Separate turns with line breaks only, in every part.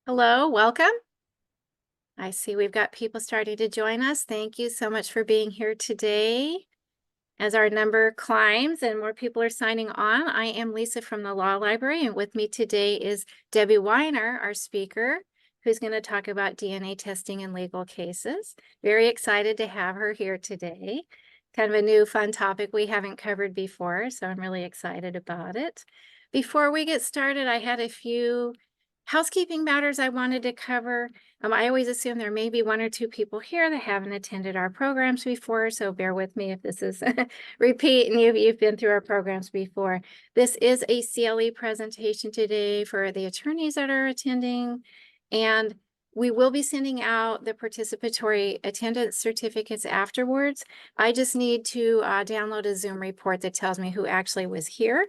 Hello, welcome. I see we've got people starting to join us. Thank you so much for being here today. As our number climbs and more people are signing on, I am Lisa from the Law Library, and with me today is Debbie Wiener, our speaker, who's going to talk about DNA testing in legal cases. Very excited to have her here today. Kind of a new fun topic we haven't covered before, so I'm really excited about it. Before we get started, I had a few housekeeping matters I wanted to cover. I always assume there may be one or two people here that haven't attended our programs before, so bear with me if this is repeat and you've been through our programs before. This is a CLE presentation today for the attorneys that are attending, and we will be sending out the participatory attendance certificates afterwards. I just need to download a Zoom report that tells me who actually was here.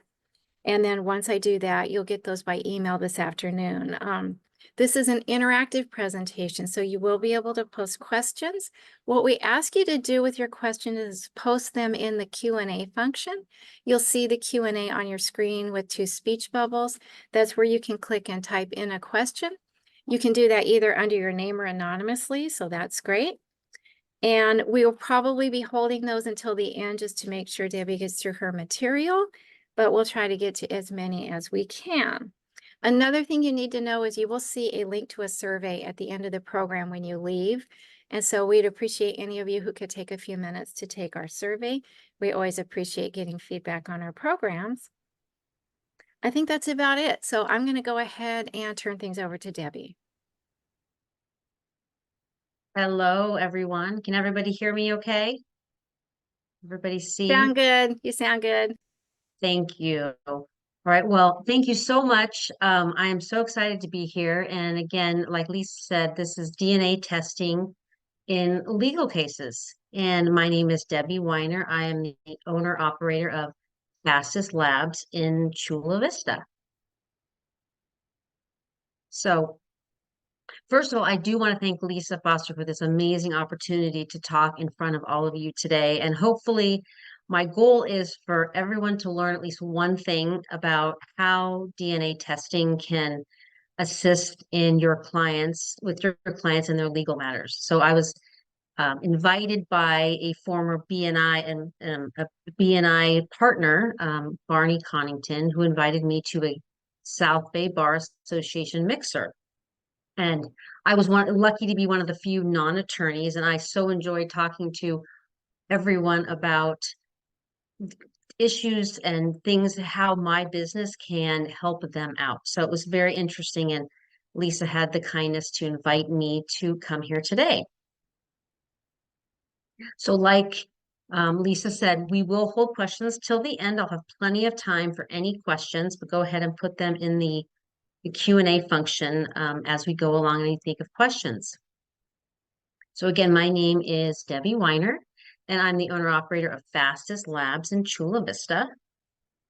And then once I do that, you'll get those by email this afternoon. This is an interactive presentation, so you will be able to post questions. What we ask you to do with your questions is post them in the Q&A function. You'll see the Q&A on your screen with two speech bubbles. That's where you can click and type in a question. You can do that either under your name or anonymously, so that's great. And we will probably be holding those until the end just to make sure Debbie gets through her material, but we'll try to get to as many as we can. Another thing you need to know is you will see a link to a survey at the end of the program when you leave. And so we'd appreciate any of you who could take a few minutes to take our survey. We always appreciate getting feedback on our programs. I think that's about it. So I'm going to go ahead and turn things over to Debbie.
Hello, everyone. Can everybody hear me okay? Everybody see?
Sound good? You sound good.
Thank you. All right. Well, thank you so much. I am so excited to be here. And again, like Lisa said, this is DNA testing in legal cases. And my name is Debbie Wiener. I am the owner operator of Fastest Labs in Chula Vista. So first of all, I do want to thank Lisa Foster for this amazing opportunity to talk in front of all of you today. And hopefully, my goal is for everyone to learn at least one thing about how DNA testing can assist in your clients, with your clients and their legal matters. So I was invited by a former BNI and a BNI partner, Barney Connington, who invited me to a South Bay Bar Association mixer. And I was lucky to be one of the few non-attorneys, and I so enjoyed talking to everyone about issues and things, how my business can help them out. So it was very interesting, and Lisa had the kindness to invite me to come here today. So like Lisa said, we will hold questions till the end. I'll have plenty of time for any questions, but go ahead and put them in the Q&A function as we go along and you think of questions. So again, my name is Debbie Wiener, and I'm the owner-operator of Fastest Labs in Chula Vista.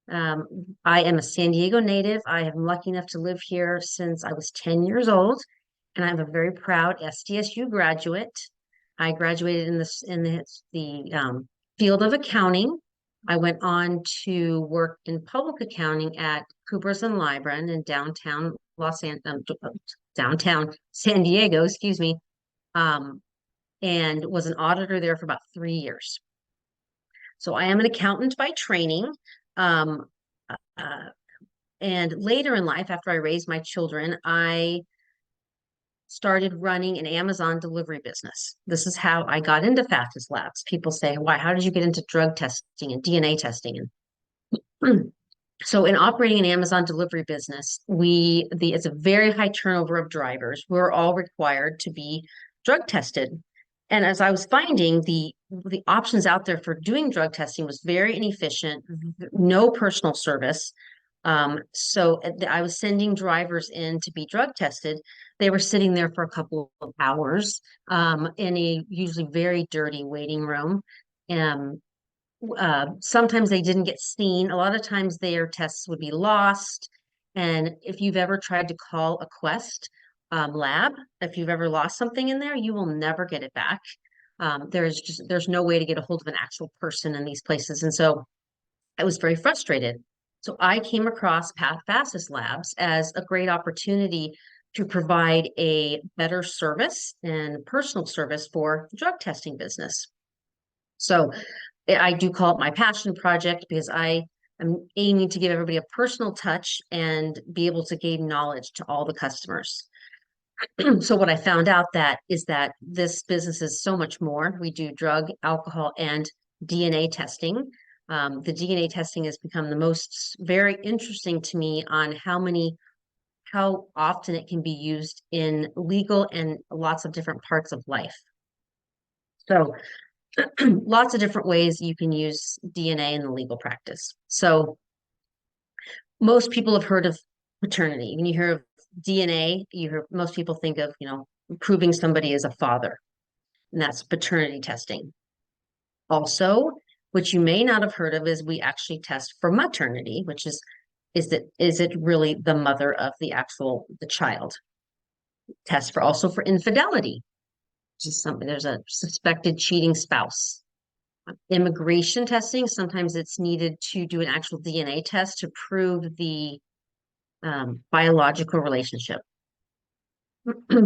I am a San Diego native. I am lucky enough to live here since I was 10 years old, and I'm a very proud SDSU graduate. I graduated in the field of accounting. I went on to work in public accounting at Coopers and Lybrand in downtown downtown San Diego, excuse me, and was an auditor there for about 3 years. So I am an accountant by training. And later in life, after I raised my children, I started running an Amazon delivery business. This is how I got into Fastest Labs. People say, "Why? How did you get into drug testing and DNA testing?" And so in operating an Amazon delivery business, it's a very high turnover of drivers. We're all required to be drug tested. And as I was finding, the options out there for doing drug testing was very inefficient, no personal service. So I was sending drivers in to be drug tested. They were sitting there for a couple of hours in a usually very dirty waiting room. Sometimes they didn't get seen. A lot of times their tests would be lost. And if you've ever tried to call a Quest lab, if you've ever lost something in there, you will never get it back. There's no way to get a hold of an actual person in these places. And so I was very frustrated. So I came across Fastest Labs as a great opportunity to provide a better service and personal service for the drug testing business. So I do call it my passion project because I am aiming to give everybody a personal touch and be able to gain knowledge to all the customers. So what I found out that is that this business is so much more. We do drug, alcohol, and DNA testing. The DNA testing has become the most very interesting to me on how often it can be used in legal and lots of different parts of life. So lots of different ways you can use DNA in the legal practice. So most people have heard of paternity. When you hear of DNA, most people think of, proving somebody is a father, and that's paternity testing. Also, what you may not have heard of is we actually test for maternity, which is it really the mother of the child? Test also for infidelity, which is something, there's a suspected cheating spouse. Immigration testing, sometimes it's needed to do an actual DNA test to prove the biological relationship.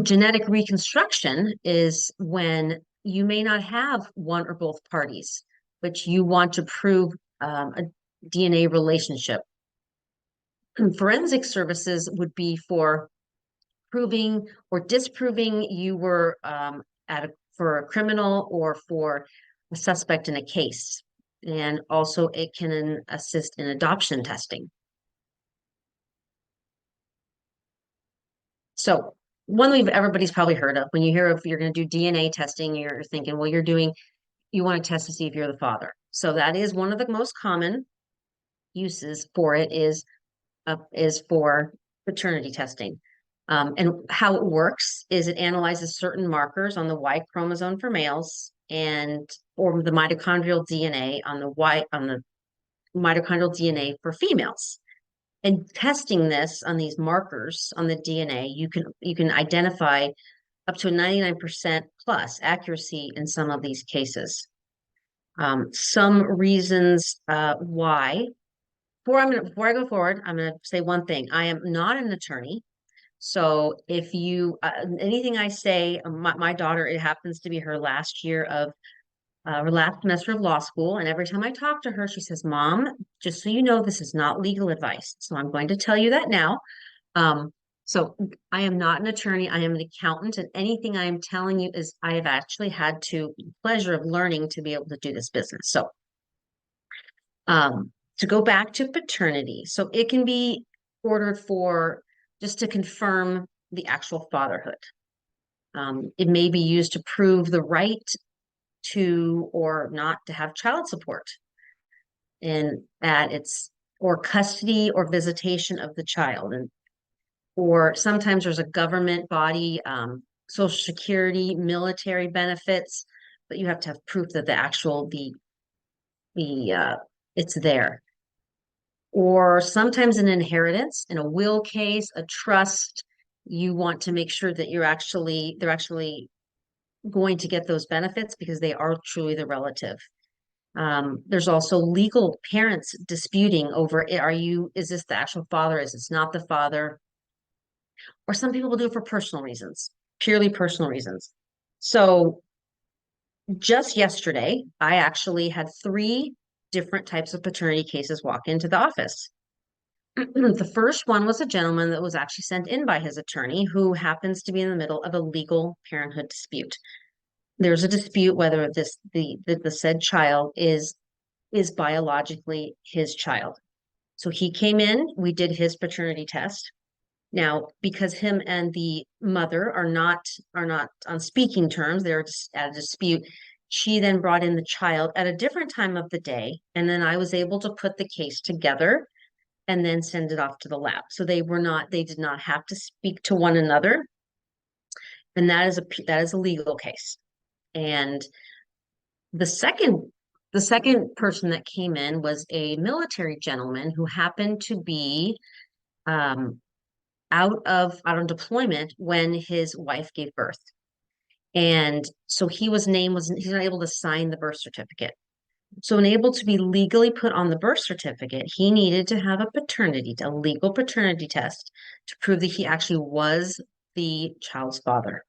Genetic reconstruction is when you may not have one or both parties, but you want to prove a DNA relationship. Forensic services would be for proving or disproving you were for a criminal or for a suspect in a case. And also it can assist in adoption testing. So one everybody's probably heard of, when you hear of you're going to do DNA testing, you're thinking, well, you want to test to see if you're the father. So that is one of the most common uses for it is for paternity testing. And how it works is it analyzes certain markers on the Y chromosome for males or the mitochondrial DNA on the mitochondrial DNA for females. And testing this on these markers on the DNA, you can identify up to a 99% plus accuracy in some of these cases. Some reasons why. Before I go forward, I'm going to say one thing. I am not an attorney. So if anything I say, my daughter, it happens to be her last year of her last semester of law school. And every time I talk to her, she says, Mom, just so you know, this is not legal advice. So I'm going to tell you that now. So I am not an attorney. I am an accountant. And anything I am telling you is I have actually had the pleasure of learning to be able to do this business. So to go back to paternity. So it can be ordered for just to confirm the actual fatherhood. It may be used to prove the right to or not to have child support, and or custody or visitation of the child, or sometimes there's a government body, Social Security, military benefits, but you have to have proof that it's there. Or sometimes an inheritance, in a will case, a trust, you want to make sure that they're actually going to get those benefits because they are truly the relative. There's also legal parents disputing over, is this the actual father? Is this not the father? Or some people will do it for personal reasons, purely personal reasons. So just yesterday, I actually had 3 different types of paternity cases walk into the office. The first one was a gentleman that was actually sent in by his attorney who happens to be in the middle of a legal parenthood dispute. There's a dispute whether the said child is biologically his child. So he came in, we did his paternity test. Now, because him and the mother are not on speaking terms, they're just at a dispute, she then brought in the child at a different time of the day, and then I was able to put the case together and then send it off to the lab. So they did not have to speak to one another. And that is a legal case. And the second person that came in was a military gentleman who happened to be out on deployment when his wife gave birth. And so he's not able to sign the birth certificate. So unable to be legally put on the birth certificate, he needed to have a legal paternity test to prove that he actually was the child's father.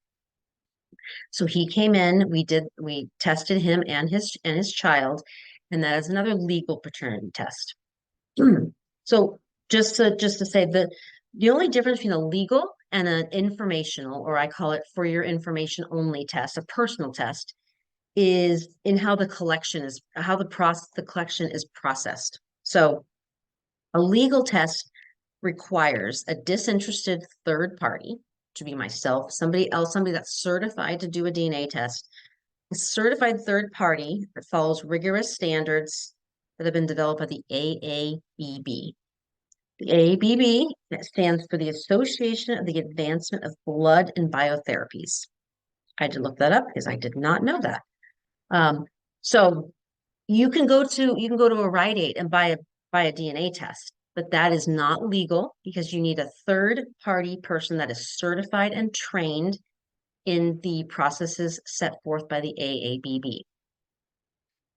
So he came in, we tested him and his child, and that is another legal paternity test. So just to say that the only difference between a legal and an informational, or I call it for your information only test, a personal test, is in how the collection is processed. So a legal test requires a disinterested third party, to be myself, somebody else, somebody that's certified to do a DNA test. A certified third party that follows rigorous standards that have been developed by the AABB. The AABB stands for the Association of the Advancement of Blood and Biotherapies. I had to look that up because I did not know that. So you can go to a Rite Aid and buy a DNA test, but that is not legal because you need a third party person that is certified and trained in the processes set forth by the AABB.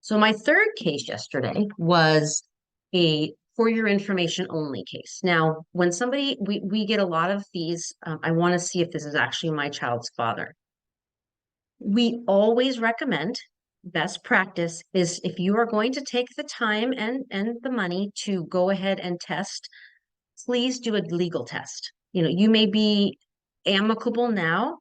So my third case yesterday was a for your information only case. Now, when we get a lot of these, I want to see if this is actually my child's father. We always recommend, best practice is if you are going to take the time and the money to go ahead and test, please do a legal test. You may be amicable now,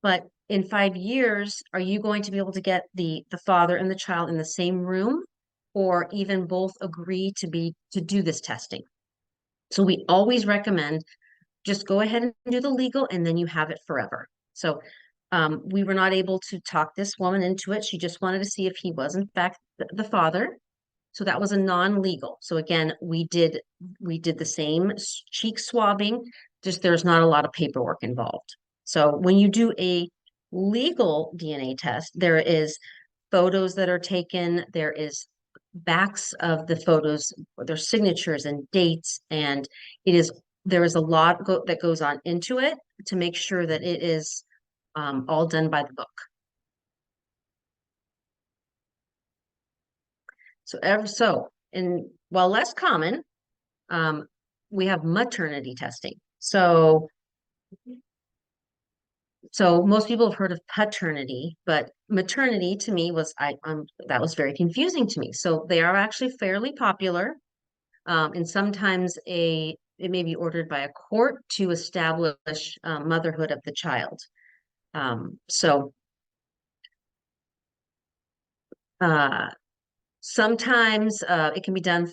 but in 5 years, are you going to be able to get the father and the child in the same room, or even both agree to do this testing? So we always recommend just go ahead and do the legal, and then you have it forever. So we were not able to talk this woman into it. She just wanted to see if he was in fact the father. So that was a non-legal. So again, we did the same cheek swabbing, just there's not a lot of paperwork involved. So when you do a legal DNA test, there is photos that are taken, there is backs of the photos, their signatures and dates, and there is a lot that goes on into it to make sure that it is all done by the book. While less common, we have maternity testing. So most people have heard of paternity, but maternity to me that was very confusing to me. So they are actually fairly popular, and sometimes it may be ordered by a court to establish motherhood of the child. Sometimes it can be done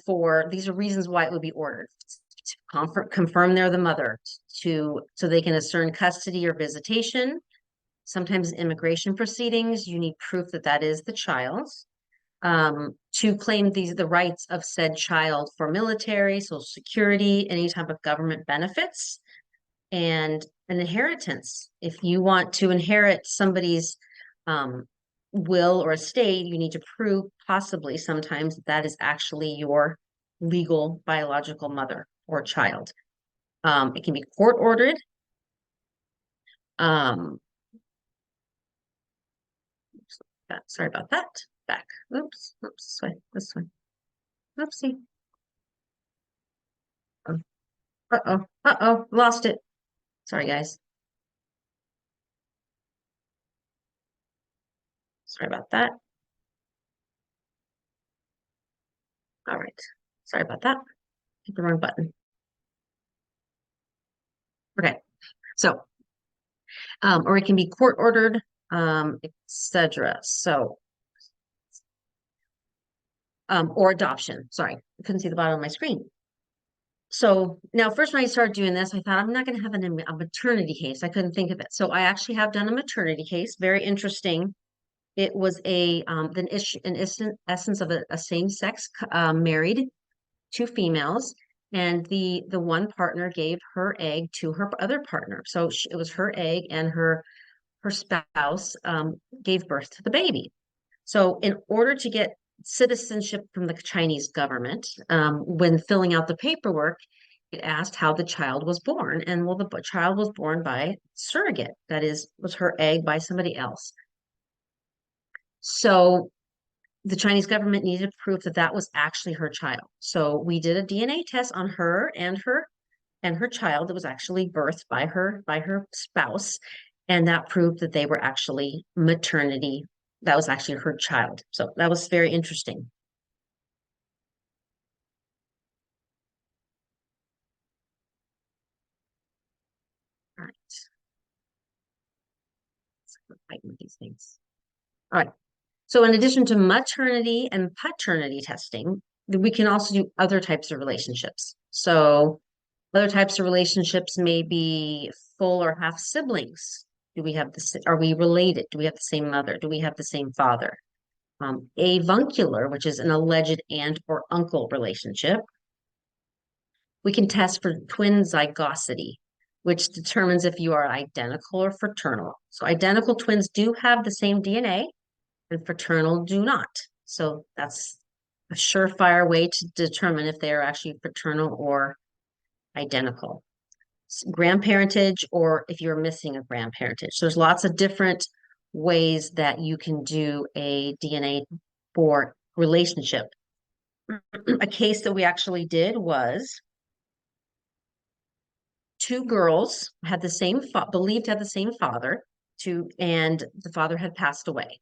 these are reasons why it would be ordered. To confirm they're the mother, so they can discern custody or visitation. Sometimes immigration proceedings, you need proof that is the child's. To claim the rights of said child for military, Social Security, any type of government benefits, and an inheritance. If you want to inherit somebody's will or estate, you need to prove possibly sometimes that is actually your legal biological mother or child. It can be court ordered. Sorry about that. Back. Oops. This way. Oopsie. Uh-oh. Lost it. Sorry, guys. Sorry about that. All right. Sorry about that. Hit the wrong button. Okay. So, or it can be court ordered, etc. So, or adoption. Sorry, I couldn't see the bottom of my screen. So now, first when I started doing this, I thought I'm not going to have a maternity case. I couldn't think of it. So I actually have done a maternity case. Very interesting. It was an essence of a same-sex married, two females, and the one partner gave her egg to her other partner. So it was her egg, and her spouse gave birth to the baby. So in order to get citizenship from the Chinese government, when filling out the paperwork, it asked how the child was born. And well, the child was born by surrogate. That was her egg by somebody else. So the Chinese government needed proof that was actually her child. So we did a DNA test on her and and her child that was actually birthed by her spouse, and that proved that they were actually maternity. That was actually her child. So that was very interesting. All right. Let's heighten these things. All right. So in addition to maternity and paternity testing, we can also do other types of relationships. So other types of relationships may be full or half siblings. Do we have are we related? Do we have the same mother? Do we have the same father? Avuncular, which is an alleged aunt or uncle relationship. We can test for twin zygosity, which determines if you are identical or fraternal. So identical twins do have the same DNA, and fraternal do not. So that's a surefire way to determine if they are actually fraternal or identical. Grandparentage, or if you're missing a grandparentage. There's lots of different ways that you can do a DNA for relationship. A case that we actually did was two girls had the same believed to have the same father, and the father had passed away.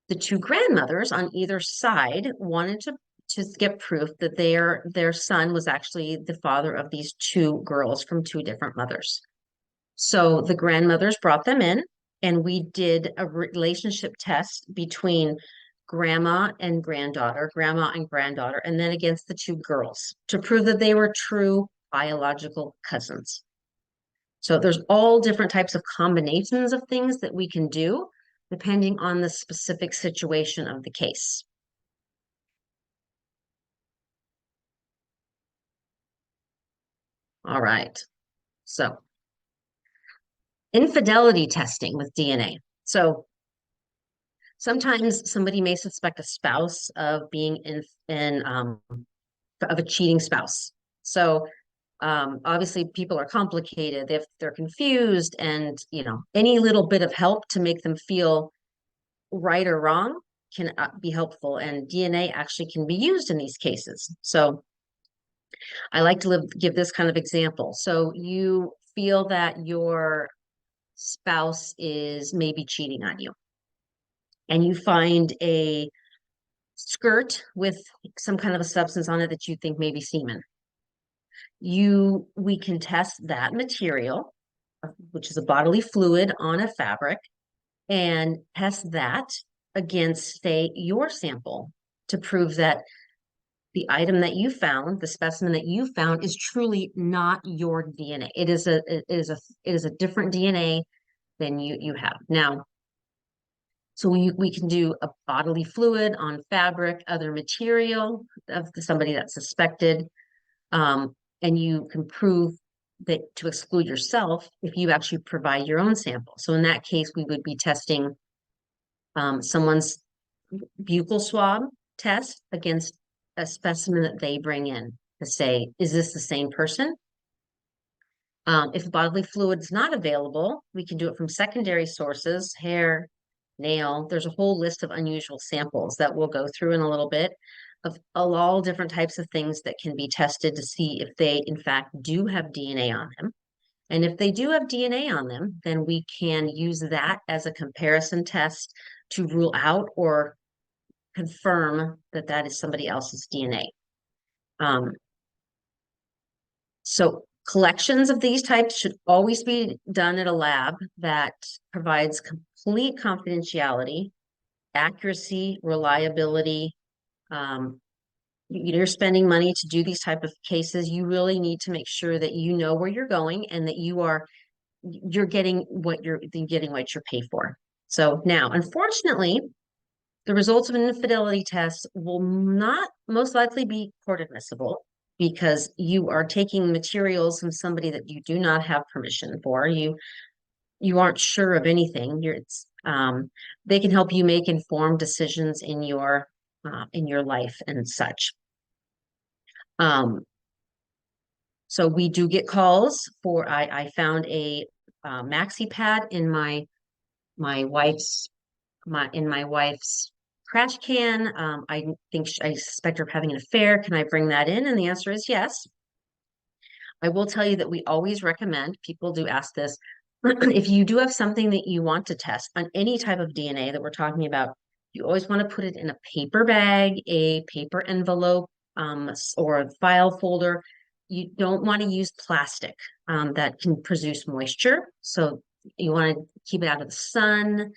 The two grandmothers on either side wanted to get proof that their son was actually the father of these two girls from two different mothers. So the grandmothers brought them in, and we did a relationship test between grandma and granddaughter, and then against the two girls to prove that they were true biological cousins. So there's all different types of combinations of things that we can do depending on the specific situation of the case. All right. So infidelity testing with DNA. So sometimes somebody may suspect a spouse of being of a cheating spouse. So obviously people are complicated. They're confused, and any little bit of help to make them feel right or wrong can be helpful. And DNA actually can be used in these cases. So I like to give this kind of example. So you feel that your spouse is maybe cheating on you, and you find a skirt with some kind of a substance on it that you think may be semen. We can test that material, which is a bodily fluid on a fabric, and test that against, say, your sample to prove that the item that you found, the specimen that you found, is truly not your DNA. It is a different DNA than you have. Now, so we can do a bodily fluid on fabric, other material of somebody that's suspected, and you can prove that to exclude yourself if you actually provide your own sample. So in that case, we would be testing someone's buccal swab test against a specimen that they bring in to say, is this the same person? If bodily fluid is not available, we can do it from secondary sources, hair, nail. There's a whole list of unusual samples that we'll go through in a little bit of all different types of things that can be tested to see if they, in fact, do have DNA on them. And if they do have DNA on them, then we can use that as a comparison test to rule out or confirm that that is somebody else's DNA. So collections of these types should always be done at a lab that provides complete confidentiality, accuracy, reliability. You're spending money to do these type of cases. You really need to make sure that you know where you're going and that you're getting what you're paid for. So now, unfortunately, the results of an infidelity test will not most likely be court admissible because you are taking materials from somebody that you do not have permission for. You aren't sure of anything. They can help you make informed decisions in your life and such. So we do get calls for. I found a maxi pad in my wife's trash can. I suspect her of having an affair. Can I bring that in? And the answer is yes. I will tell you that we always recommend, people do ask this, if you do have something that you want to test on any type of DNA that we're talking about, you always want to put it in a paper bag, a paper envelope, or a file folder. You don't want to use plastic that can produce moisture. So you want to keep it out of the sun.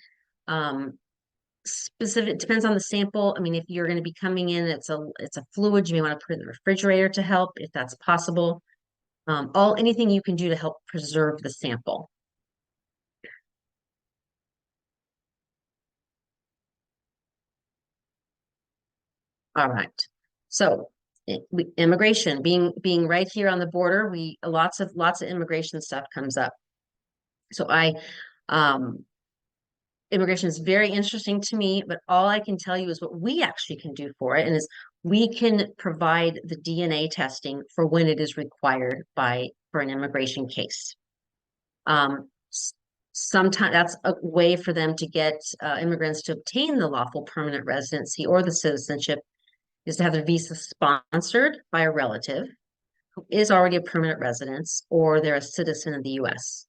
Specific, depends on the sample. I mean, if you're going to be coming in, it's a fluid, you may want to put it in the refrigerator to help if that's possible. Anything you can do to help preserve the sample. All right. So immigration, being right here on the border, we lots of immigration stuff comes up. So um immigration is very interesting to me, but all I can tell you is what we actually can do for it, and is we can provide the DNA testing for when it is required for an immigration case. Sometimes that's a way for them to get immigrants to obtain the lawful permanent residency or the citizenship, is to have their visa sponsored by a relative who is already a permanent resident or they're a citizen of the US.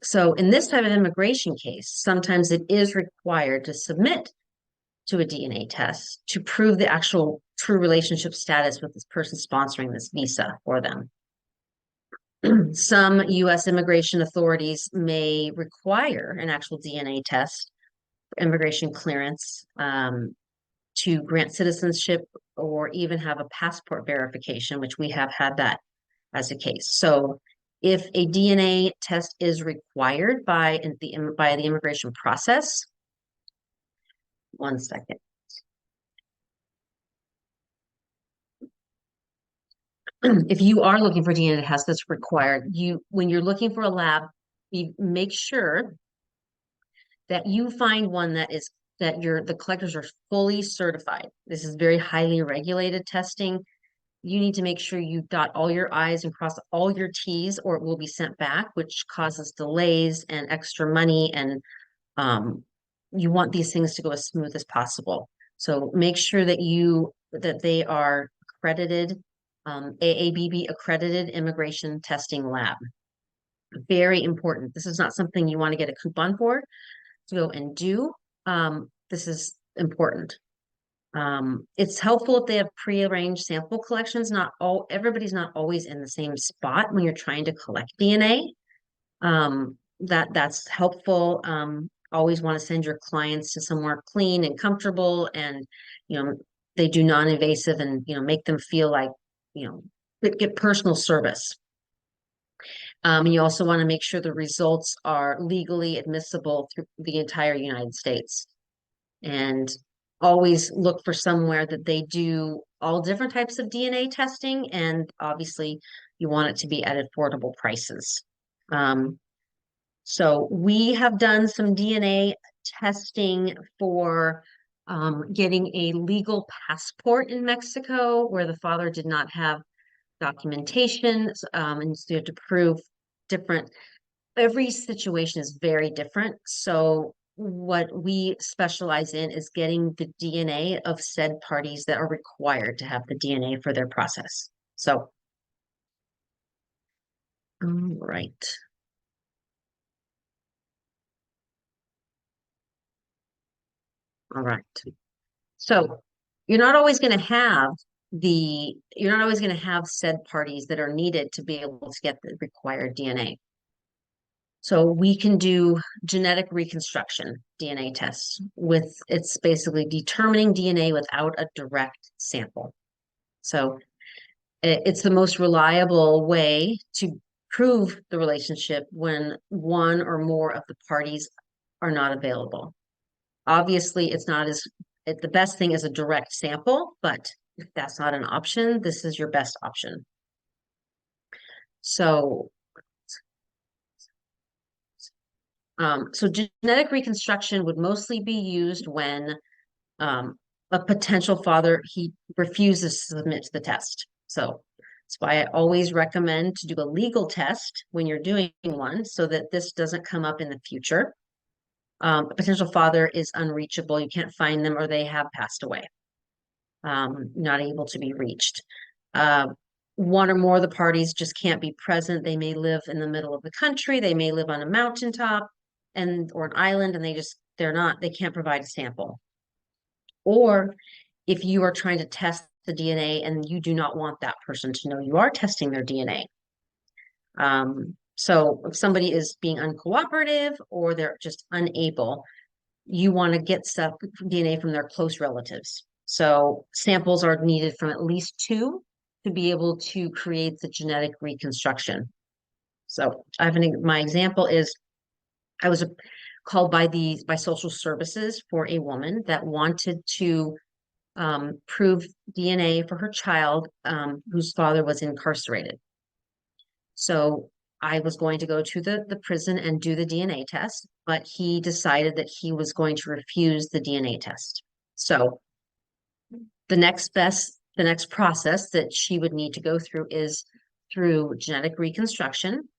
So in this type of immigration case, sometimes it is required to submit to a DNA test to prove the actual true relationship status with this person sponsoring this visa for them. Some US immigration authorities may require an actual DNA test for immigration clearance, to grant citizenship, or even have a passport verification, which we have had that as a case. So if a DNA test is required by the immigration process, one second. If you are looking for DNA test that's required, when you're looking for a lab, you make sure that you find one that the collectors are fully certified. This is very highly regulated testing. You need to make sure you dot all your I's and cross all your T's, or it will be sent back, which causes delays and extra money. And you want these things to go as smooth as possible. So make sure that they are accredited, AABB accredited immigration testing lab. Very important. This is not something you want to get a coupon for to go and do. This is important. It's helpful if they have pre-arranged sample collections. Everybody's not always in the same spot when you're trying to collect DNA. That's helpful. Always want to send your clients to somewhere clean and comfortable, and they do non-invasive, and make them feel like get personal service. And you also want to make sure the results are legally admissible through the entire United States. And always look for somewhere that they do all different types of DNA testing. And obviously you want it to be at affordable prices. So we have done some DNA testing for getting a legal passport in Mexico where the father did not have documentation. And so you have to prove every situation is very different. So what we specialize in is getting the DNA of said parties that are required to have the DNA for their process. So, all right. All right. So you're not always going to have said parties that are needed to be able to get the required DNA. So we can do genetic reconstruction DNA tests it's basically determining DNA without a direct sample. So it's the most reliable way to prove the relationship when one or more of the parties are not available. Obviously, the best thing is a direct sample, but if that's not an option, this is your best option. So genetic reconstruction would mostly be used when a potential father, he refuses to submit to the test. So that's why I always recommend to do a legal test when you're doing one, so that this doesn't come up in the future. A potential father is unreachable. You can't find them, or they have passed away, not able to be reached. one or more of the parties just can't be present. They may live in the middle of the country, they may live on a mountaintop or an island, and they can't provide a sample. Or if you are trying to test the DNA and you do not want that person to know you are testing their DNA. So if somebody is being uncooperative or they're just unable, you want to get DNA from their close relatives. So samples are needed from at least two to be able to create the genetic reconstruction. So my example is I was called by social services for a woman that wanted to prove DNA for her child whose father was incarcerated. So I was going to go to the prison and do the DNA test, but he decided that he was going to refuse the DNA test. So the next process that she would need to go through is through genetic reconstruction.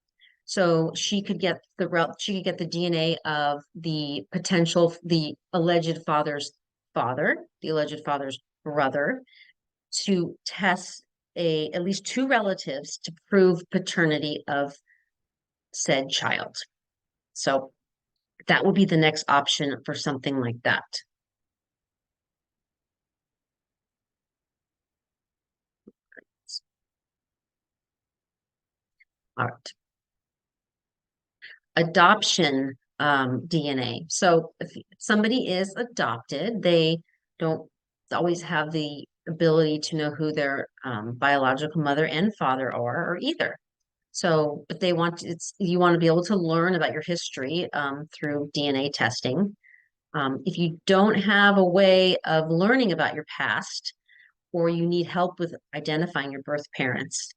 So she could get the DNA of the alleged father's father, the alleged father's brother, to test at least two relatives to prove paternity of said child. So that would be the next option for something like that. All right. Adoption DNA. So if somebody is adopted, they don't always have the ability to know who their biological mother and father are, or either. So, but you want to be able to learn about your history through DNA testing. If you don't have a way of learning about your past, or you need help with identifying your birth parents,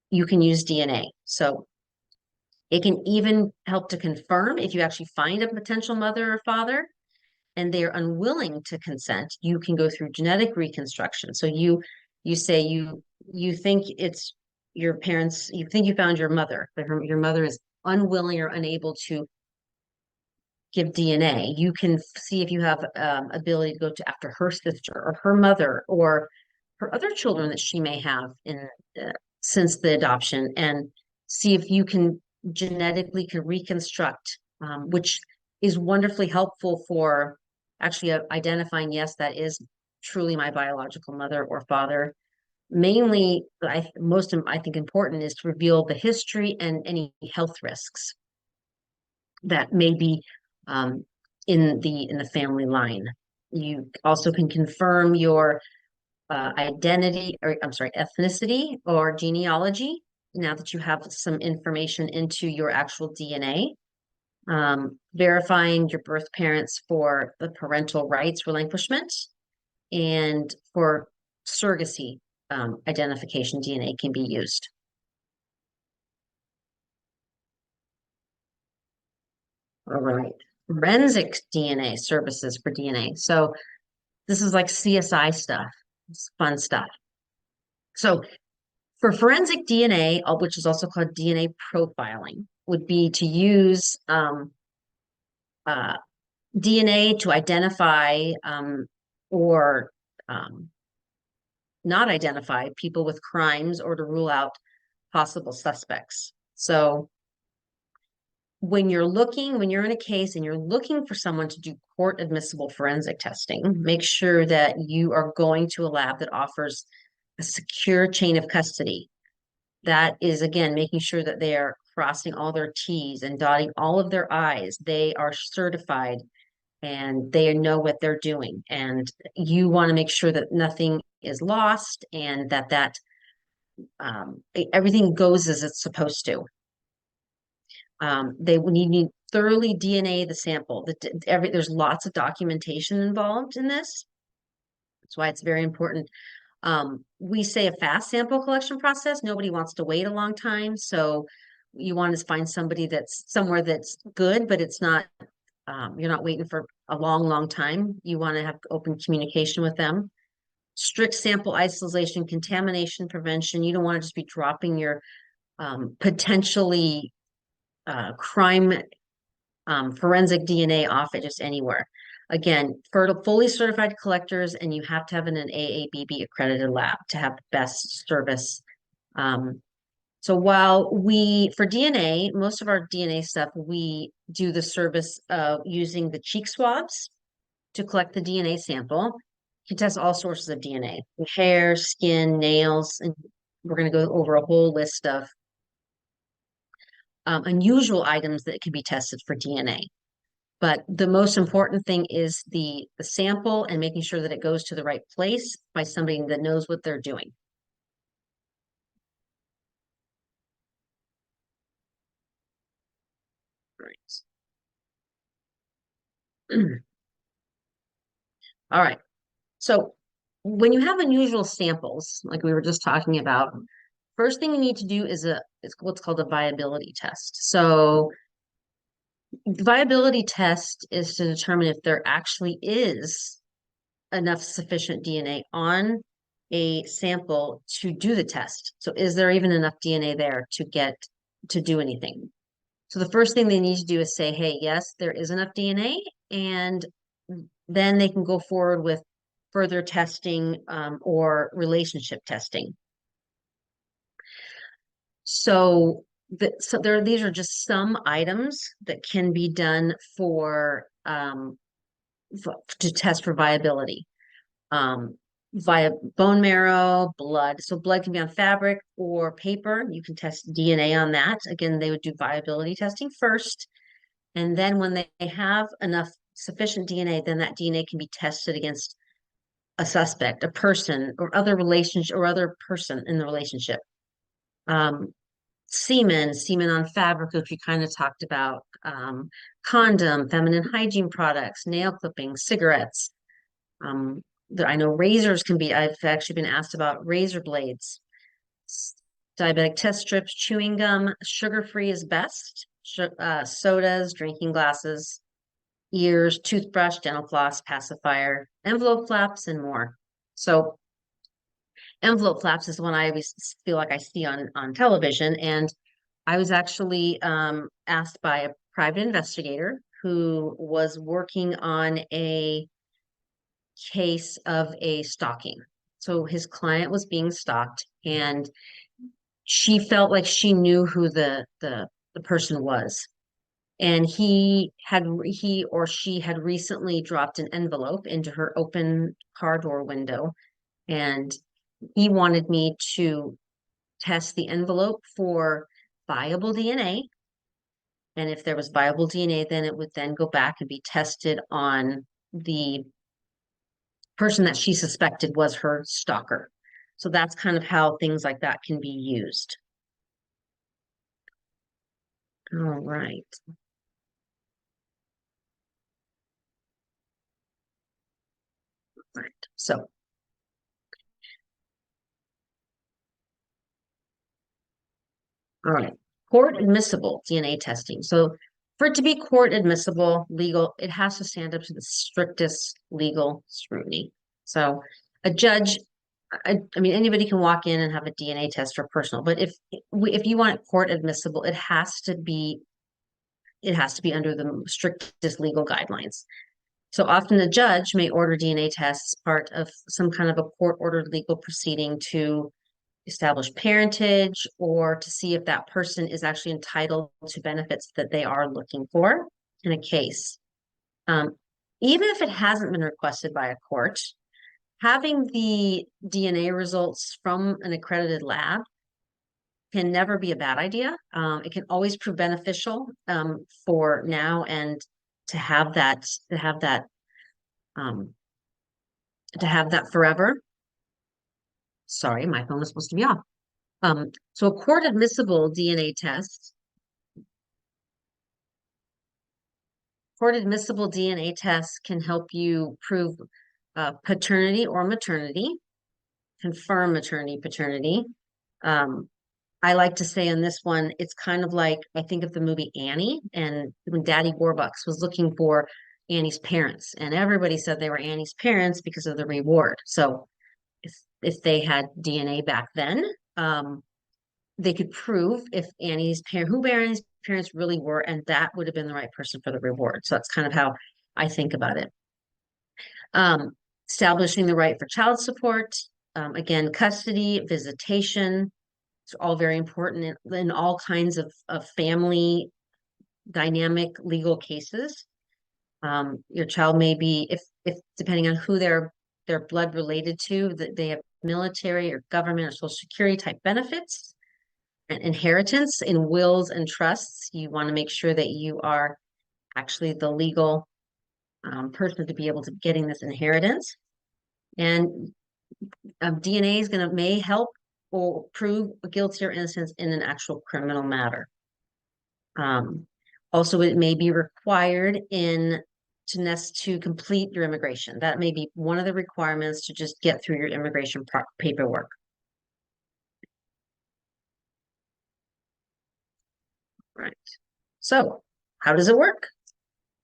you can use DNA. So it can even help to confirm if you actually find a potential mother or father and they are unwilling to consent, you can go through genetic reconstruction. So you say you think it's your parents, you think you found your mother, but your mother is unwilling or unable to give DNA. You can see if you have ability to go to after her sister or her mother or her other children that she may have since the adoption, and see if you can genetically reconstruct, which is wonderfully helpful for actually identifying, yes, that is truly my biological mother or father. Mainly, I think important is to reveal the history and any health risks that may be in the family line. You also can confirm your identity, or I'm sorry, ethnicity or genealogy, now that you have some information into your actual DNA. Verifying your birth parents for the parental rights relinquishment, and for surrogacy identification, DNA can be used. All right. Forensic DNA services for DNA. So this is like CSI stuff. It's fun stuff. So for forensic DNA, which is also called DNA profiling, would be to use DNA to identify or not identify people with crimes, or to rule out possible suspects. So when you're in a case and you're looking for someone to do court admissible forensic testing, make sure that you are going to a lab that offers a secure chain of custody. That is, again, making sure that they are crossing all their T's and dotting all of their I's. They are certified and they know what they're doing. And you want to make sure that nothing is lost and that everything goes as it's supposed to. They need thoroughly DNA the sample. There's lots of documentation involved in this. That's why it's very important. We say a fast sample collection process. Nobody wants to wait a long time. So you want to find somebody that's somewhere that's good, but it's not, you're not waiting for a long, long time. You want to have open communication with them. Strict sample isolation, contamination prevention. You don't want to just be dropping your potentially crime forensic DNA off it just anywhere. Again, for fully certified collectors, and you have to have an AABB accredited lab to have the best service. So while for DNA, most of our DNA stuff, we do the service of using the cheek swabs to collect the DNA sample. You can test all sources of DNA, hair, skin, nails, and we're going to go over a whole list of unusual items that can be tested for DNA. But the most important thing is the sample and making sure that it goes to the right place by somebody that knows what they're doing. Right. All right. So when you have unusual samples, like we were just talking about, first thing you need to do is it's what's called a viability test. So the viability test is to determine if there actually is enough sufficient DNA on a sample to do the test. So is there even enough DNA there to do anything? So the first thing they need to do is say, hey, yes, there is enough DNA, and then they can go forward with further testing or relationship testing. So these are just some items that can be done to test for viability. Via bone marrow, blood. So blood can be on fabric or paper. You can test DNA on that. Again, they would do viability testing first. And then when they have enough sufficient DNA, then that DNA can be tested against a suspect, a person, or other relationship or other person in the relationship. Semen on fabric, which we kind of talked about, condom, feminine hygiene products, nail clippings, cigarettes. I know razors I've actually been asked about razor blades, diabetic test strips, chewing gum, sugar-free is best, sodas, drinking glasses, ears, toothbrush, dental floss, pacifier, envelope flaps, and more. So envelope flaps is one I always feel like I see on television. And I was actually asked by a private investigator who was working on a case of a stalking. So his client was being stalked, and she felt like she knew who the person was. And he or she had recently dropped an envelope into her open car door window, and he wanted me to test the envelope for viable DNA. And if there was viable DNA, then it would then go back and be tested on the person that she suspected was her stalker. So that's kind of how things like that can be used. All right. Right. So, all right. Court admissible DNA testing. So for it to be court admissible, legal, it has to stand up to the strictest legal scrutiny. So a judge, I mean, anybody can walk in and have a DNA test for personal, but if you want it court admissible, it has to be under the strictest legal guidelines. So often a judge may order DNA tests part of some kind of a court-ordered legal proceeding to establish parentage or to see if that person is actually entitled to benefits that they are looking for in a case. Even if it hasn't been requested by a court, having the DNA results from an accredited lab can never be a bad idea. It can always prove beneficial for now and to have that forever. Sorry, my phone was supposed to be off. So a court admissible DNA test, can help you prove paternity or maternity, confirm maternity, paternity. I like to say on this one, it's kind of like, I think of the movie Annie, and when Daddy Warbucks was looking for Annie's parents, and everybody said they were Annie's parents because of the reward. So if they had DNA back then, they could prove who Annie's parents really were, and that would have been the right person for the reward. So that's kind of how I think about it. Establishing the right for child support, again, custody, visitation, it's all very important in all kinds of family dynamic legal cases. Your child may be, if depending on who they're blood related to, that they have military or government or social security type benefits and inheritance in wills and trusts. You want to make sure that you are actually the legal person to be able to getting this inheritance. And DNA is going to may help or prove guilty or innocence in an actual criminal matter. Also, it may be required to complete your immigration. That may be one of the requirements to just get through your immigration paperwork. Right. So, how does it work?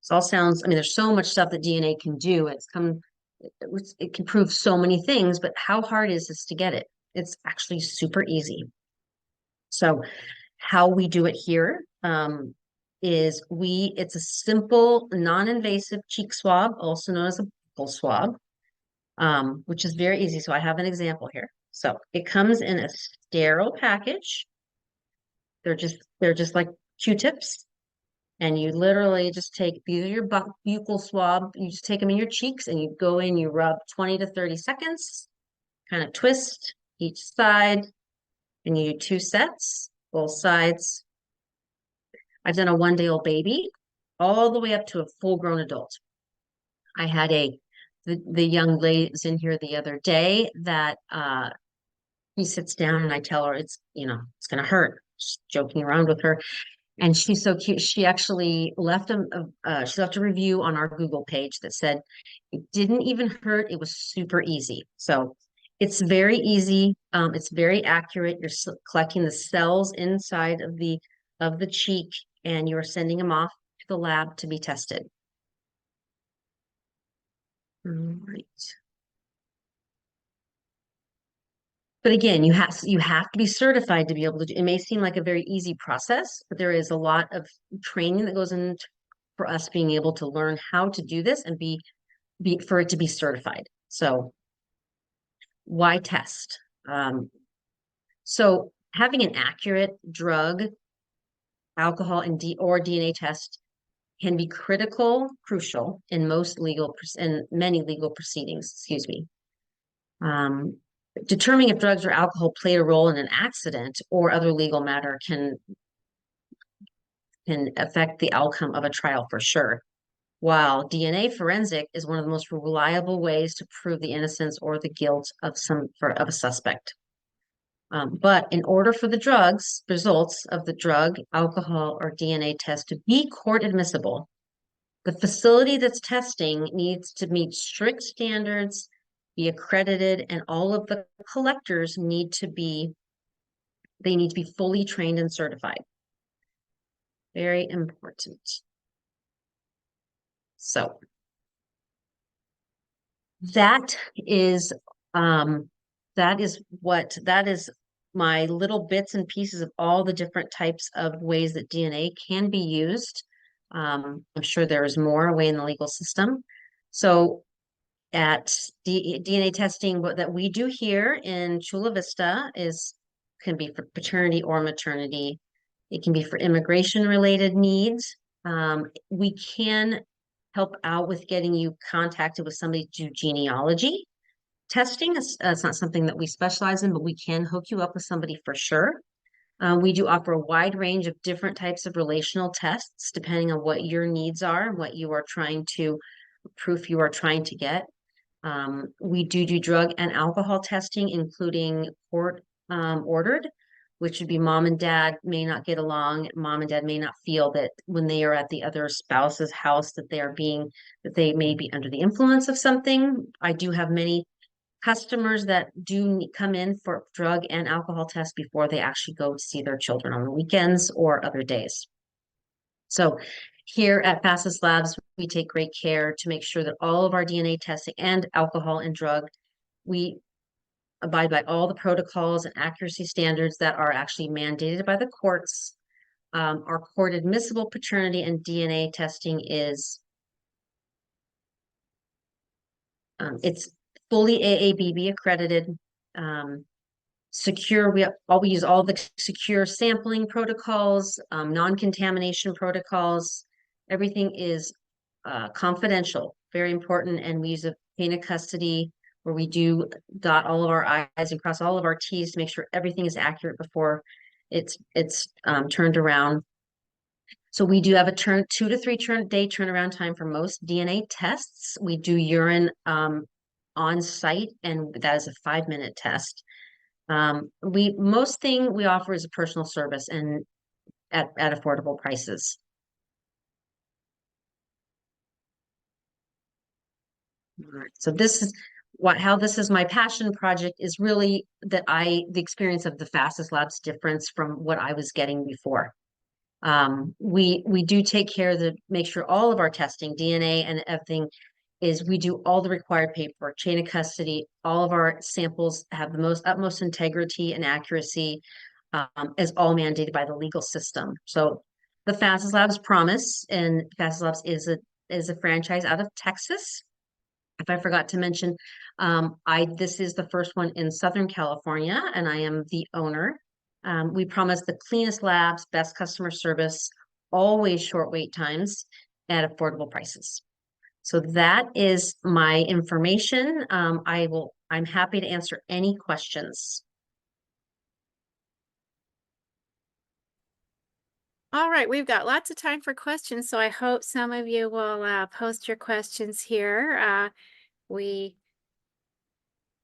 This all sounds, I mean, there's so much stuff that DNA can do. It can prove so many things, but how hard is this to get it? It's actually super easy. So, how we do it here it's a simple, non-invasive cheek swab, also known as a buccal swab, which is very easy. So I have an example here. So it comes in a sterile package. They're just like Q-tips. And you literally just take, these are your buccal swab. You just take them in your cheeks and you go in, you rub 20 to 30 seconds, kind of twist each side, and you do 2 sets, both sides. I've done a 1-day-old baby all the way up to a full-grown adult. I had the young ladies in here the other day that he sits down and I tell her it's going to hurt. Just joking around with her. And she's so cute. She actually left she left a review on our Google page that said it didn't even hurt. It was super easy. So it's very easy. It's very accurate. You're collecting the cells inside of the cheek, and you're sending them off to the lab to be tested. All right. But again, you have to be certified to be able to do. It may seem like a very easy process, but there is a lot of training that goes into for us being able to learn how to do this and for it to be certified. So why test? So having an accurate drug, alcohol, or DNA test can be crucial in many legal proceedings, excuse me. Determining if drugs or alcohol played a role in an accident or other legal matter can affect the outcome of a trial for sure. While DNA forensic is one of the most reliable ways to prove the innocence or the guilt of a suspect. But in order for the results of the drug, alcohol, or DNA test to be court admissible, the facility that's testing needs to meet strict standards, be accredited, and all of the collectors need to be fully trained and certified. Very important. So that is my little bits and pieces of all the different types of ways that DNA can be used. I'm sure there is more way in the legal system. So at DNA testing, what that we do here in Chula Vista can be for paternity or maternity. It can be for immigration related needs. We can help out with getting you contacted with somebody to do genealogy testing. It's not something that we specialize in, but we can hook you up with somebody for sure. We do offer a wide range of different types of relational tests, depending on what your needs are, what you are proof you are trying to get. We do drug and alcohol testing, including court ordered, which would be mom and dad may not get along. Mom and dad may not feel that when they are at the other spouse's house that they may be under the influence of something. I do have many customers that do come in for drug and alcohol tests before they actually go to see their children on the weekends or other days. So here at Fastest Labs, we take great care to make sure that all of our DNA testing and alcohol and drug, we abide by all the protocols and accuracy standards that are actually mandated by the courts. Our court admissible paternity and DNA testing is It's fully AABB accredited, secure. We use all the secure sampling protocols, non-contamination protocols. Everything is confidential, very important. And we use a chain of custody where we do dot all of our I's and cross all of our T's to make sure everything is accurate before it's turned around. So we do have a 2 to 3 day turnaround time for most DNA tests. We do urine on site, and that is a 5-minute test. Most thing we offer is a personal service and at affordable prices. All right. So this is how this is my passion project is really the experience of the fastest labs difference from what I was getting before. We do take care to make sure all of our testing, DNA and everything, we do all the required paperwork, chain of custody. All of our samples have the utmost integrity and accuracy, as all mandated by the legal system. So the Fastest Labs promise, and Fastest Labs is a franchise out of Texas. If I forgot to mention, this is the first one in Southern California, and I am the owner. We promise the cleanest labs, best customer service, always short wait times at affordable prices. So that is my information. I'm happy to answer any questions.
All right, we've got lots of time for questions, so I hope some of you will post your questions here. We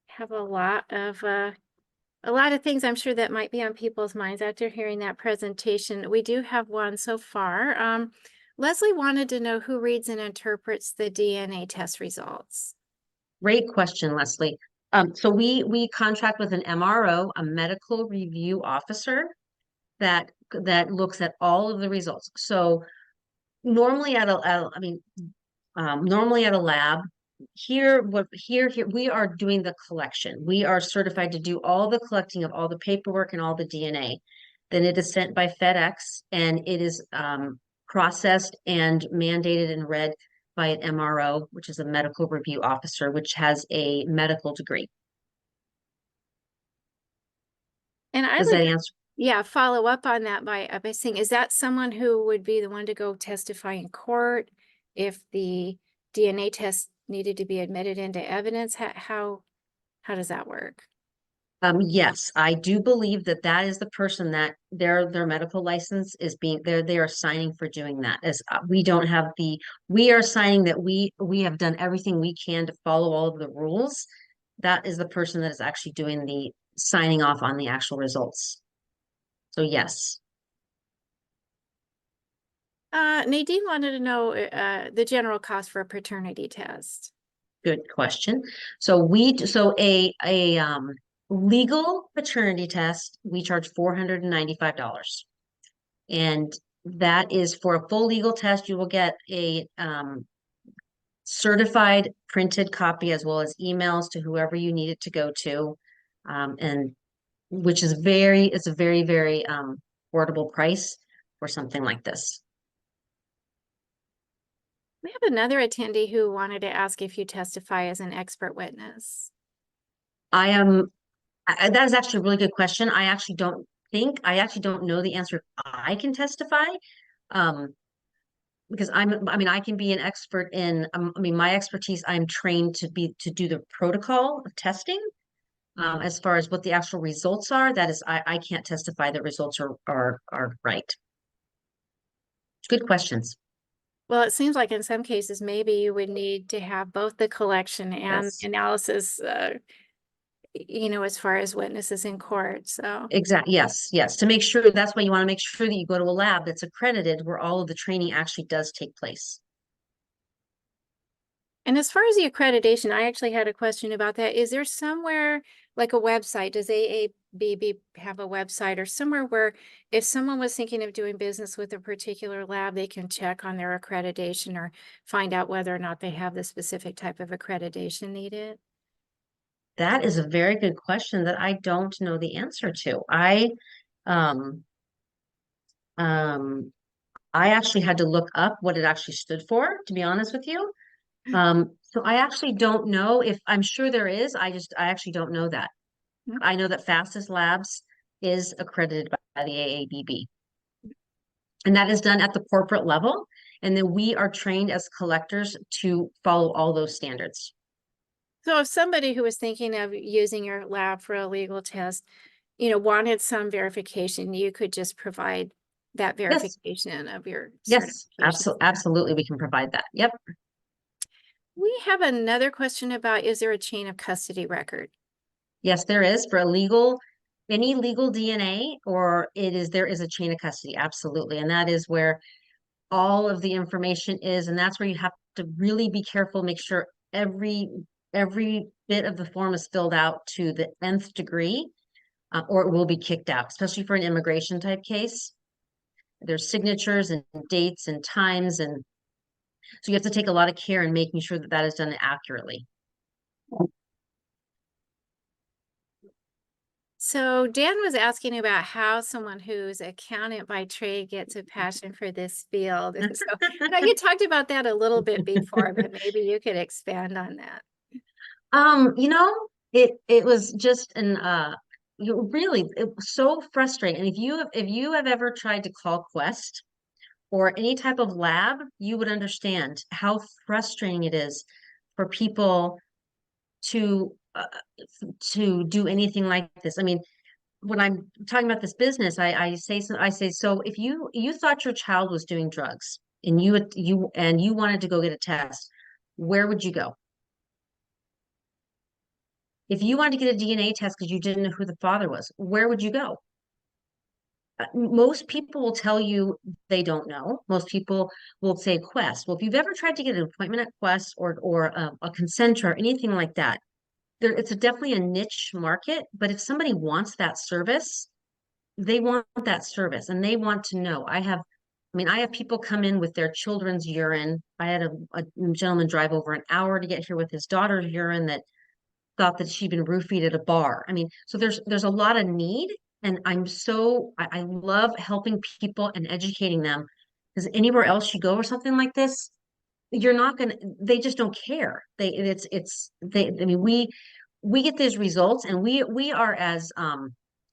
have a lot of things I'm sure that might be on people's minds after hearing that presentation. We do have one so far. Leslie wanted to know who reads and interprets the DNA test results.
Great question, Leslie. So we contract with an MRO, a medical review officer, that looks at all of the results. So normally normally at a lab, here we are doing the collection. We are certified to do all the collecting of all the paperwork and all the DNA. Then it is sent by FedEx, and it is processed and mandated and read by an MRO, which is a medical review officer, which has a medical degree.
And I
Does
would,
that answer?
yeah, follow up on that by saying, is that someone who would be the one to go testify in court if the DNA test needed to be admitted into evidence? How does that work?
Yes, I do believe that is the person that their medical license is they are signing for doing that. As we are signing that we have done everything we can to follow all of the rules. That is the person that is actually doing the signing off on the actual results. So yes.
Nadine wanted to know the general cost for a paternity test.
Good question. So a legal paternity test, we charge $495. And that is for a full legal test. You will get a certified printed copy as well as emails to whoever you need it to go to. And which is it's a very, very affordable price for something like this.
We have another attendee who wanted to ask if you testify as an expert witness.
That is actually a really good question. I actually don't know the answer if I can testify. Because I can be an expert in, my expertise, I'm trained to do the protocol of testing. As far as what the actual results are, I can't testify that results are right. Good questions.
Well, it seems like in some cases, maybe you would need to have both the collection and
Yes.
analysis, as far as witnesses in court. So
Exactly. Yes. To make sure, that's why you want to make sure that you go to a lab that's accredited where all of the training actually does take place.
And as far as the accreditation, I actually had a question about that. Is there somewhere like a website? Does AABB have a website or somewhere where if someone was thinking of doing business with a particular lab, they can check on their accreditation or find out whether or not they have the specific type of accreditation needed?
That is a very good question that I don't know the answer to. Um, I actually had to look up what it actually stood for, to be honest with you. So I actually don't know if I'm sure there is. I actually don't know that. I know that Fastest Labs is accredited by the AABB, and that is done at the corporate level. And then we are trained as collectors to follow all those standards.
So if somebody who was thinking of using your lab for a legal test, wanted some verification, you could just provide that
Yes,
verification of your
yes,
certification.
absolutely, we can provide that. Yep.
We have another question about, is there a chain of custody record?
Yes, there is for any legal DNA, or there is a chain of custody, absolutely. And that is where all of the information is, and that's where you have to really be careful, make sure every bit of the form is filled out to the nth degree, or it will be kicked out, especially for an immigration type case. There's signatures and dates and times, and so you have to take a lot of care in making sure that that is done accurately.
So Dan was asking about how someone who's accountant by trade gets a passion for this field. And so you talked about that a little bit before, but maybe you could expand on that.
You know, it was just it was so frustrating. And if you have ever tried to call Quest or any type of lab, you would understand how frustrating it is for people to do anything like this. I mean, when I'm talking about this business, I say so. If you thought your child was doing drugs and you wanted to go get a test, where would you go? If you wanted to get a DNA test because you didn't know who the father was, where would you go? Most people will tell you they don't know. Most people will say Quest. Well, if you've ever tried to get an appointment at Quest or a Concentra or anything like that, it's definitely a niche market. But if somebody wants that service, they want that service and they want to know. I have people come in with their children's urine. I had a gentleman drive over an hour to get here with his daughter's urine that thought that she'd been roofied at a bar. I mean, so there's a lot of need, and I love helping people and educating them because anywhere else you go or something like this, you're not gonna. They just don't care. I mean, we get these results, and we are as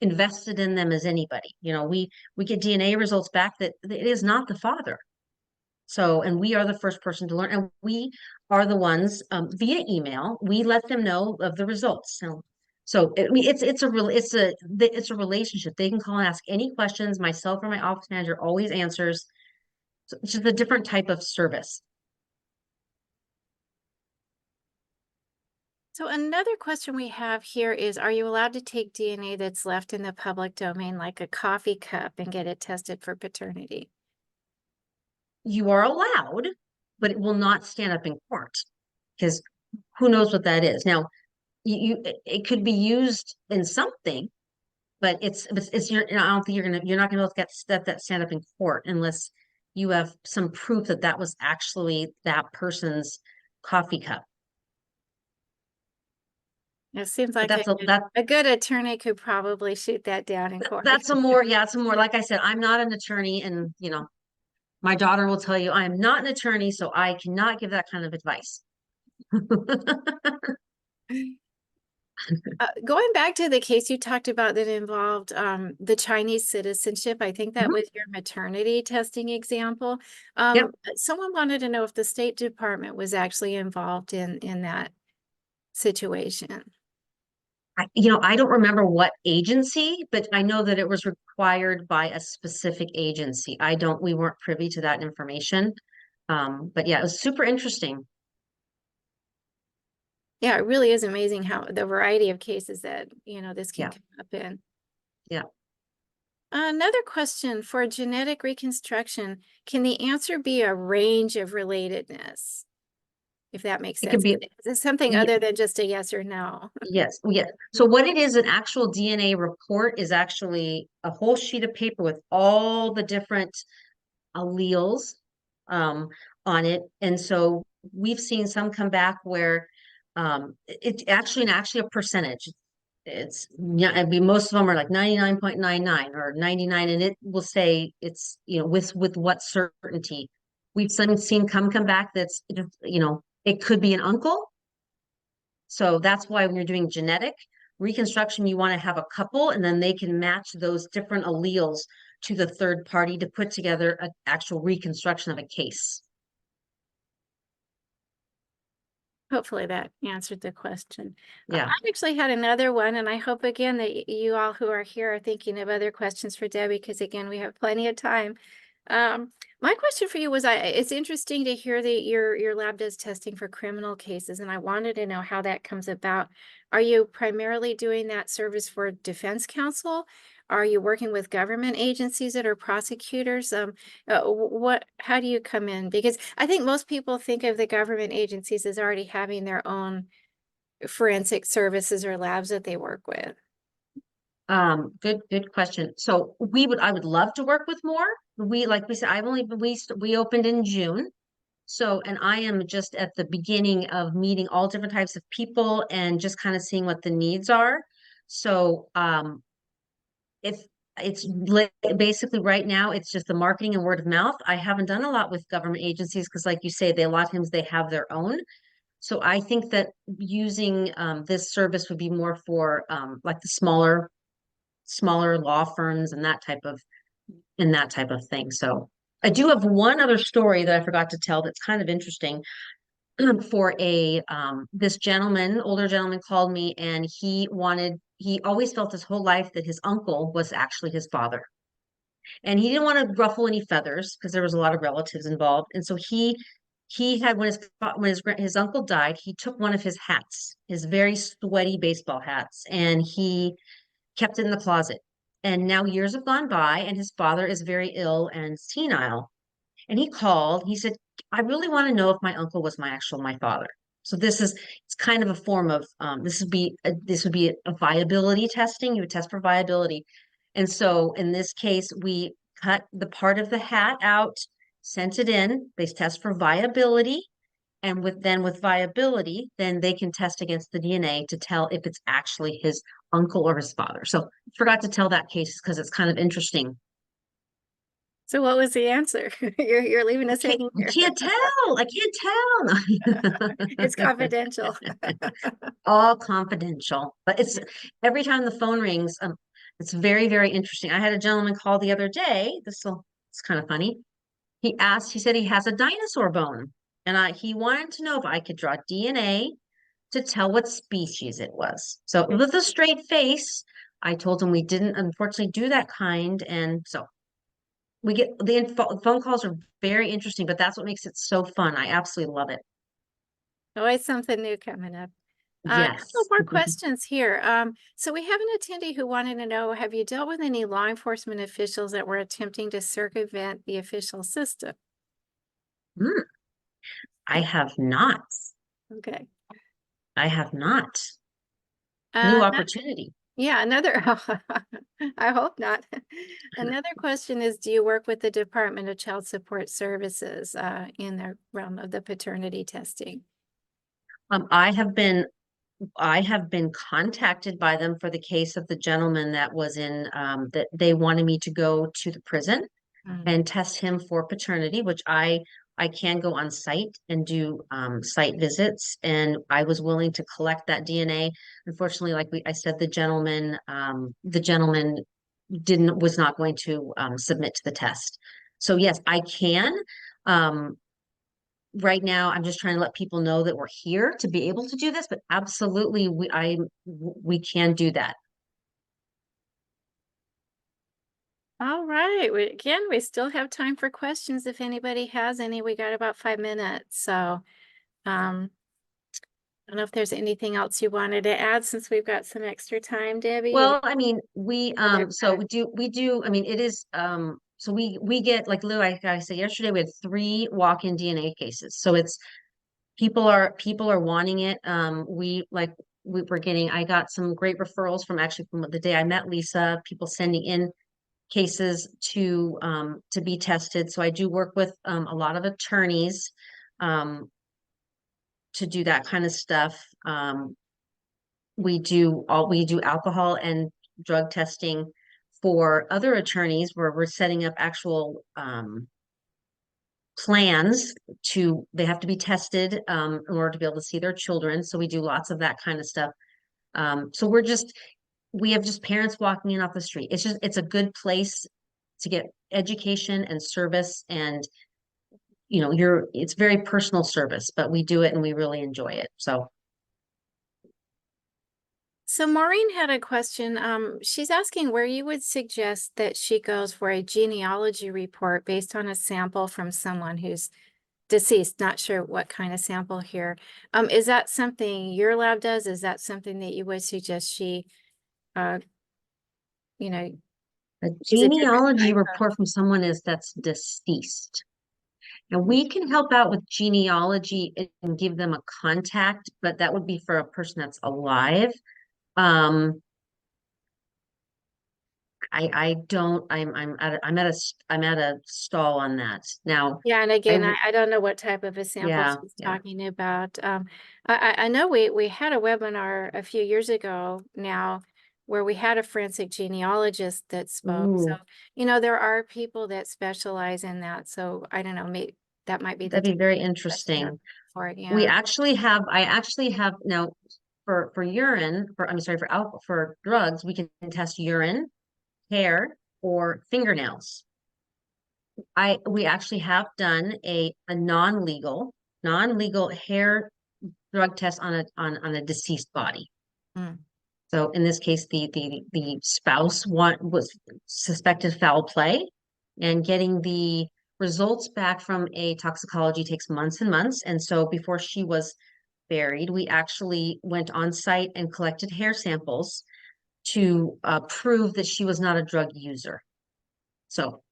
invested in them as anybody. We get DNA results back that it is not the father. So, and we are the first person to learn, and we are the ones via email. We let them know of the results. I mean, it's a relationship. They can call and ask any questions. Myself or my office manager always answers. So it's just a different type of service.
So another question we have here is, are you allowed to take DNA that's left in the public domain, like a coffee cup, and get it tested for paternity?
You are allowed, but it will not stand up in court because who knows what that is. Now, it could be used in something, but I don't think you're not gonna be able to get that stand up in court unless you have some proof that that was actually that person's coffee cup.
It seems
But
like a good attorney could probably shoot that down in court.
it's a more, like I said, I'm not an attorney, and my daughter will tell you I am not an attorney, so I cannot give that kind of advice.
Going back to the case you talked about that involved the Chinese citizenship, I think that
Mhm.
was your maternity testing example.
Yep.
Someone wanted to know if the State Department was actually involved in that situation.
I don't remember what agency, but I know that it was required by a specific agency. We weren't privy to that information. But yeah, it was super interesting.
Yeah, it really is amazing how the variety of cases that, this can
Yeah,
come up in.
yeah.
Another question for genetic reconstruction, can the answer be a range of relatedness? If that makes
It could
sense.
be,
Is it something
y-
other than just a yes or no?
yes, yeah. So what it is, an actual DNA report is actually a whole sheet of paper with all the different alleles um, on it. And so we've seen some come back where it's actually a percentage. Yeah, I mean, most of them are like 99.99 or 99, and it will say it's, with what certainty. We've seen come back that's, It could be an uncle. So that's why when you're doing genetic reconstruction, you want to have a couple and then they can match those different alleles to the third party to put together an actual reconstruction of a case.
Hopefully that answered the question.
Yeah.
I actually had another one, and I hope again that you all who are here are thinking of other questions for Debbie, because again, we have plenty of time. My question for you was, it's interesting to hear that your lab does testing for criminal cases, and I wanted to know how that comes about. Are you primarily doing that service for defense counsel? Are you working with government agencies that are prosecutors? How do you come in? Because I think most people think of the government agencies as already having their own forensic services or labs that they work with.
Good question. So I would love to work with more. Like we said, we opened in June. So, and I am just at the beginning of meeting all different types of people and just kind of seeing what the needs are. So, if basically right now, it's just the marketing and word of mouth. I haven't done a lot with government agencies because, like you say, a lot of times they have their own. So I think that using this service would be more for like the smaller law firms and that type of thing. So I do have one other story that I forgot to tell that's kind of interesting. For this older gentleman called me and he always felt his whole life that his uncle was actually his father. And he didn't want to ruffle any feathers because there was a lot of relatives involved. And so he had when his uncle died, he took one of his hats, his very sweaty baseball hats, and he kept it in the closet. And now years have gone by, and his father is very ill and senile. And he called. He said, "I really want to know if my uncle was my father." So it's kind of a form of this would be a viability testing. You would test for viability. And so in this case, we cut the part of the hat out, sent it in. They test for viability. And with viability, then they can test against the DNA to tell if it's actually his uncle or his father. So forgot to tell that case because it's kind of interesting.
So what was the answer? You're leaving us hanging
I
here.
can't tell. I can't
It's
tell.
confidential.
All confidential. But it's every time the phone rings, it's very, very interesting. I had a gentleman call the other day. It's kind of funny. He said he has a dinosaur bone. And he wanted to know if I could draw DNA to tell what species it was. So with a straight face, I told him we didn't unfortunately do that kind. And so we get phone calls are very interesting, but that's what makes it so fun. I absolutely love it.
Always something new coming up. A couple
Yes.
more questions here. So we have an attendee who wanted to know, have you dealt with any law enforcement officials that were attempting to circumvent the official system?
Hmm, I have not.
Okay.
I have not. New
Uh,
opportunity.
yeah, another, I hope not. Another question is, do you work with the Department of Child Support Services in the realm of the paternity testing?
Um, I have been I have been contacted by them for the case of the gentleman that was in that they wanted me to go to the prison
Mm.
and test him for paternity, which I can go on site and do site visits, and I was willing to collect that DNA. Unfortunately, I said, the gentleman didn't was not going to submit to the test. So yes, I can. Um, right now, I'm just trying to let people know that we're here to be able to do this, but absolutely, we can do that.
All right. Again, we still have time for questions if anybody has any. We got about 5 minutes. So um, I don't know if there's anything else you wanted to add since we've got some extra time, Debbie.
Well, I mean,
Other
so we do, I mean, it is so we get like Lou, I said yesterday we had 3 walk-in DNA cases. So it's people are wanting it. I got some great referrals from the day I met Lisa, people sending in cases to be tested. So I do work with a lot of attorneys um to do that kind of stuff. We do alcohol and drug testing for other attorneys where we're setting up actual plans they have to be tested in order to be able to see their children. So we do lots of that kind of stuff. So we have just parents walking in off the street. It's a good place to get education and service, and it's very personal service, but we do it and we really enjoy it.
So Maureen had a question. She's asking where you would suggest that she goes for a genealogy report based on a sample from someone who's deceased. Not sure what kind of sample here. Is that something your lab does? Is that something that you would suggest she, you know,
a
use a different
genealogy
type
report from someone that's deceased. Now we can help out with genealogy and give them a contact, but that would be for a person that's alive. I don't, I'm at a stall on that. Now,
Yeah, and again, I don't know what type of a sample
yeah,
she's
yeah.
talking about. I know we had a webinar a few years ago now where we had a forensic genealogist that spoke. So,
Ooh,
there are people that specialize in that. So I don't know, maybe that might be the
that'd be
type
very
of person you're
interesting.
for it.
We
Yeah.
actually have, I actually have now for urine, I'm sorry, for alcohol, for drugs, we can test urine, hair, or fingernails. We actually have done a non-legal hair drug test on a deceased body.
Mm.
So in this case, the spouse was suspected foul play, and getting the results back from a toxicology takes months and months. And so before she was buried, we actually went on site and collected hair samples to prove that she was not a drug user. So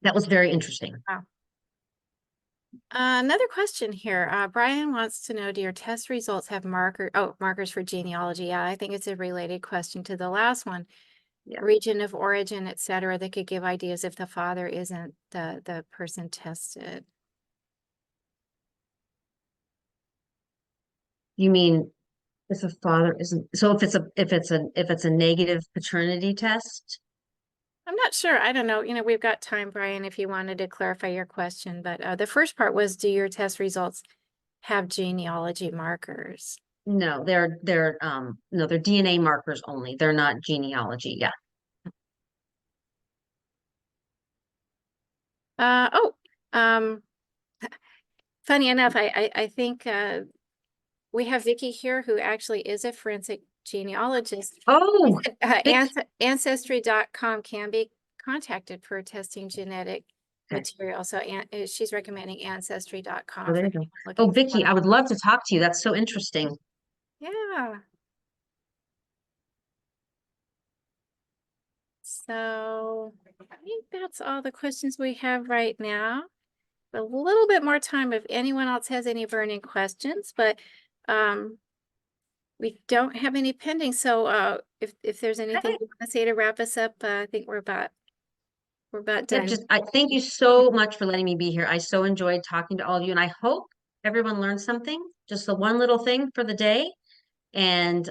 that was very interesting.
Wow. Another question here. Brian wants to know, do your test results have markers for genealogy? Yeah, I think it's a related question to the last one.
Yeah.
Region of origin, et cetera, that could give ideas if the father isn't the person tested.
You mean if a father isn't, so if it's a negative paternity test?
I'm not sure. I don't know. We've got time, Brian, if you wanted to clarify your question. But the first part was, do your test results have genealogy markers?
No, they're DNA markers only. They're not genealogy. Yeah.
Oh, um, funny enough, I think we have Vicky here who actually is a forensic genealogist.
Oh, Vic.
Ancestry.com can be contacted for testing genetic
Okay.
material. So she's recommending
Oh,
ancestry.com
there
for
you go.
anyone
Oh,
looking for
Vicky,
it.
I would love to talk to you. That's so interesting.
Yeah. So I think that's all the questions we have right now. A little bit more time if anyone else has any burning questions, but we don't have any pending. So if there's anything
Okay.
you want to say to wrap us up, I think we're about
Yeah,
done.
I thank you so much for letting me be here. I so enjoyed talking to all of you, and I hope everyone learned something, just the one little thing for the day. And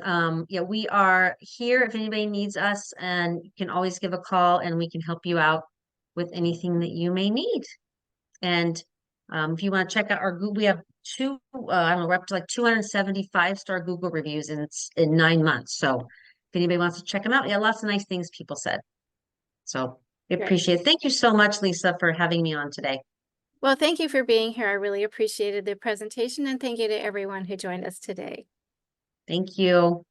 yeah, we are here if anybody needs us, and you can always give a call and we can help you out with anything that you may need. And if you want to check out our Google, we have I don't know, we're up to like 275-star Google reviews in 9 months. So if anybody wants to check them out, yeah, lots of nice things people said. So I
Great.
appreciate it. Thank you so much, Lisa, for having me on today.
Well, thank you for being here. I really appreciated the presentation, and thank you to everyone who joined us today.
Thank you.